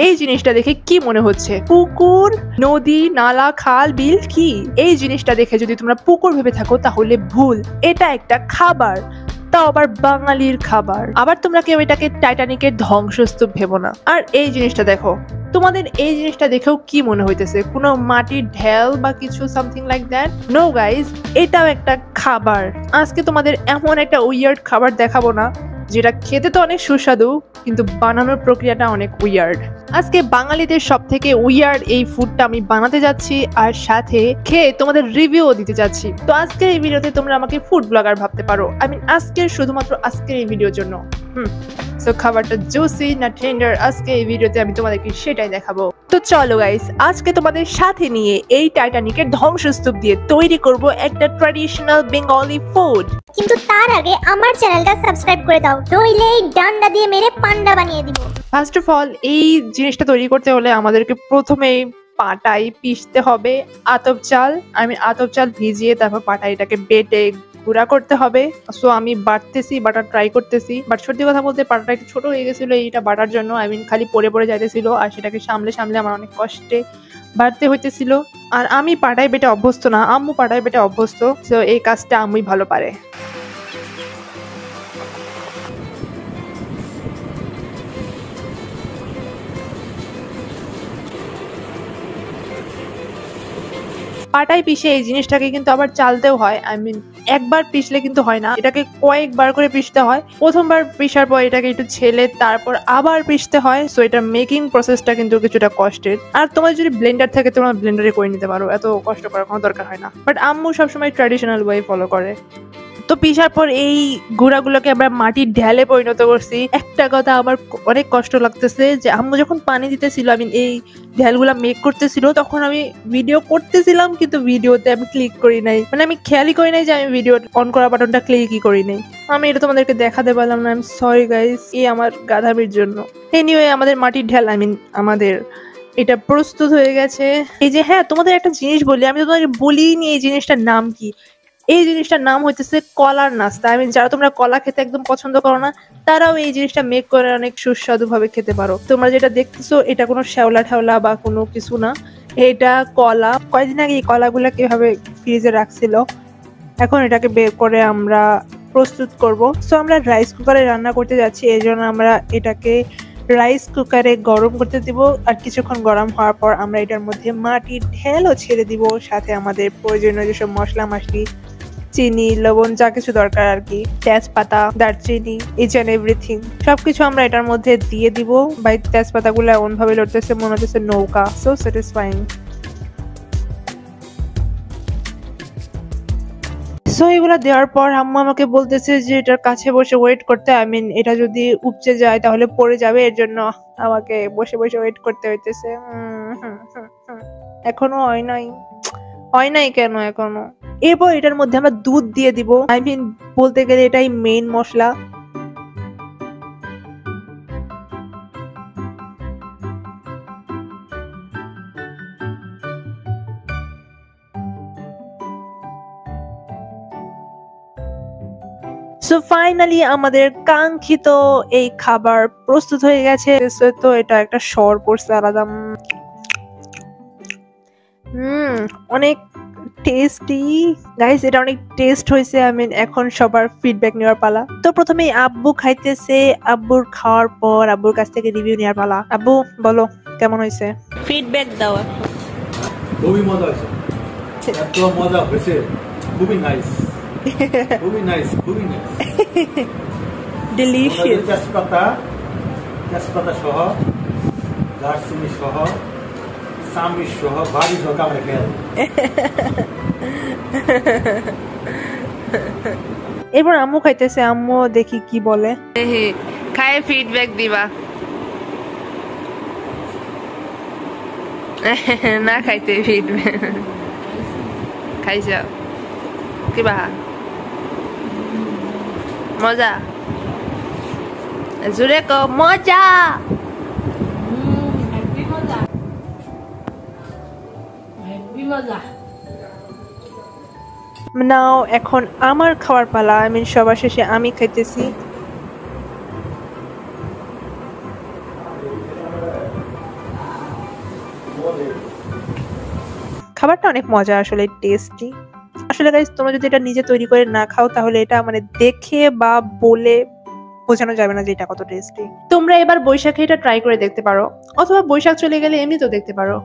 এই জিনিসটা দেখে কি মনে হচ্ছে? পুকুর, নদী, নালা, খাল, বিল কি? এই জিনিসটা দেখে যদি তোমরা পুকুর ভেবে থাকো তাহলে ভুল। এটা একটা খাবার, তাও আবার বাঙালির খাবার। আবার তোমরা কেউ এটাকে টাইটানিকের ধ্বংসস্তূপ ভেবো না। আর এই জিনিসটা দেখো, তোমাদের এই জিনিসটা দেখেও কি মনে হইতেছে? কোনো মাটির ঢেল বা কিছু something like that? No guys, এটাও একটা খাবার। আজকে তোমাদের এমন একটা উইয়ার্ড খাবার দেখাবো না যেটা খেতে তো অনেক সুস্বাদু, কিন্তু বানানোর প্রক্রিয়াটা অনেক উইয়ার্ড। আজকে বাঙালিদের সব থেকে উইয়ার্ড এই ফুডটা আমি বানাতে যাচ্ছি, আর সাথে খেয়ে তোমাদের রিভিউও দিতে যাচ্ছি। তো আজকের এই ভিডিওতে তোমরা আমাকে ফুড ব্লগার ভাবতে পারো, শুধুমাত্র আজকের এই ভিডিওর জন্য। সো খাবারটা জুসি না টেন্ডার, আজকে এই ভিডিওতে আমি তোমাদেরকে সেটাই দেখাবো। তো চলো গাইস, আজকে তোমাদের সাথে নিয়ে এই টাইটানিকের ধ্বংসস্তূপ দিয়ে তৈরি করব একটা ট্র্যাডিশনাল বেঙ্গলি ফুড। কিন্তু তার আগে আমার চ্যানেলটা সাবস্ক্রাইব করে দাও, নইলে এই ডান্ডা দিয়ে মেরে পান্ডা বানিয়ে দিব। ফার্স্ট অফ অল, এই জিনিসটা তৈরি করতে হলে আমাদেরকে প্রথমেই পাটাই পিষতে হবে আতপ চাল। আতপ চাল ভিজিয়ে তারপর পাটাইটাকে বেটে গুঁড়া করতে হবে। সো আমি বাটার ট্রাই করতেছি, বাট সত্যি কথা বলতে পাটাটা একটু ছোট হয়ে গেছিল এইটা বাটার জন্য। খালি পড়ে যাইতেছিল, আর সেটাকে সামলে আমার অনেক কষ্টে বাড়তে হইতেছিল। আর আমি পাটাই বেটে অভ্যস্ত না, আম্মু পাটাই বেটে অভ্যস্ত। সো এই কাজটা আম্মুই ভালো পারে। পাটাই পিষে এই জিনিসটাকে কিন্তু আবার চালতেও হয়। একবার পিষলে কিন্তু হয় না, এটাকে কয়েকবার করে পিষতে হয়। প্রথমবার পিষার পর এটাকে একটু ছেলে তারপর আবার পিষতে হয়। সো এটা মেকিং প্রসেসটা কিন্তু কিছুটা কষ্টের। আর তোমার যদি ব্লেন্ডার থাকে তোমরা ব্লেন্ডারে করে নিতে পারো, এত কষ্ট করার কোনো দরকার হয় না। বাট আম্মু সবসময় ট্র্যাডিশনাল ওয়ে ফলো করে। তো পিষার পর এই গুঁড়াগুলোকে আমরা মাটির ঢেলে পরিণত করছি। একটা কথা আমার অনেক কষ্ট লাগতেছে যে আম্মু যখন পানি দিতেছিল, এই ঢেলগুলা মেক করতেছিল, তখন আমি ভিডিও করতেছিলাম কিন্তু ভিডিওতে আমি ক্লিক করি নাই। আমি খেয়ালই করি নাই যে আমি ভিডিও অন করা বাটনটা ক্লিকই করি নাই। আমি এটা তোমাদেরকে দেখাতে পারলাম না, আই এম সরি গাইস, এই আমার গাধামির জন্য। এনিওয়ে, আমাদের মাটির ঢেল আমাদের এটা প্রস্তুত হয়ে গেছে। এই যে হ্যাঁ, তোমাদের একটা জিনিস বলি, আমি তোমাদের বলিনি এই জিনিসটার নাম কি। এই জিনিসটার নাম হইতেছে কলার নাস্তা। যারা তোমরা কলা খেতে একদম পছন্দ করো না, তারাও এই জিনিসটা মেক করে অনেক সুস্বাদু ভাবে খেতে পারো। তোমরা যেটা দেখতেছো এটা কোনো শ্যাওলা ঠেওলা বা কোনো কিছু না, এটা কলা। কয়েকদিন আগে এই কলাগুলা কিভাবে ফ্রিজে রাখছিল, এখন এটাকে বের করে আমরা প্রস্তুত করব। সো আমরা রাইস কুকারে রান্না করতে যাচ্ছি, এই জন্য আমরা এটাকে রাইস কুকারে গরম করতে দিব। আর কিছুক্ষণ গরম হওয়ার পর আমরা এটার মধ্যে মাটির ঢেলও ছেড়ে দিব, সাথে আমাদের প্রয়োজনীয় যেসব মশলা মাসলি, চিনি, লবণ, যা কিছু দরকার আর কি, তেজপাতা, দারচিনি, ইচ এন্ড এভরিথিং সবকিছু আমরা এটার মধ্যে দিয়ে দিব। বাই তেজপাতাগুলো এমন ভাবে লড়তেছে মনে হচ্ছে নৌকা। So satisfying. সো এগুলা দেওয়ার পর আম্মু আমাকে বলতেছে যে এটার কাছে বসে ওয়েট করতে। এটা যদি উপচে যায় তাহলে পড়ে যাবে, এর জন্য আমাকে বসে ওয়েট করতে হইতেছে। এখনো হয় নাই কেন এখনো? এরপর এটার মধ্যে আমরা দুধ দিয়ে দিব। বলতে গেলে এটাই মেইন মশলা। সো ফাইনালি আমাদের কাঙ্ক্ষিত এই খাবার প্রস্তুত হয়ে গেছে। তো এটা একটা স্বর পড়ছে আলাদা, অনেক টেস্টি গাইস, এটা অনেক টেস্ট হয়েছে। এখন সবার ফিডব্যাক নেওয়ার পালা। তো প্রথমে আব্বু খাইতেছে, আব্বুর খাওয়ার পর আব্বুর কাছ থেকে রিভিউ নেওয়ার পালা। আব্বু বলো কেমন হয়েছে, ফিডব্যাক দাও। খুবই মজা হয়েছে, এত মজা হয়েছে, খুবই নাইস, খুবই নাইস, খুবই নাইস, ডিলিশিয়াস। তেজপাতা সহ, দারচিনি সহ, চামড়ি সহ, ভারী সহ কামড়ে খেয়ে। এরপর আম্মু খাইতেছে, আম্মু দেখি কি বলে, খায় ফিডব্যাক দিবা। না খাইতে ফিডব্যাক খাইছ কিবা মজা, জোরে ক মজা। নাও এখন আমার খাওয়ার পালা। সবার শেষে আমি খাইতেছি। খাবারটা অনেক মজা, আসলে টেস্টি। আসলে গাইস তোমরা যদি এটা নিজে তৈরি করে না খাও তাহলে এটা মানে দেখে বা বলে বোঝানো যাবে না যে এটা কত টেস্টি। তোমরা এবার বৈশাখে এটা ট্রাই করে দেখতে পারো, অথবা বৈশাখ চলে গেলে এমনিতেও দেখতে পারো।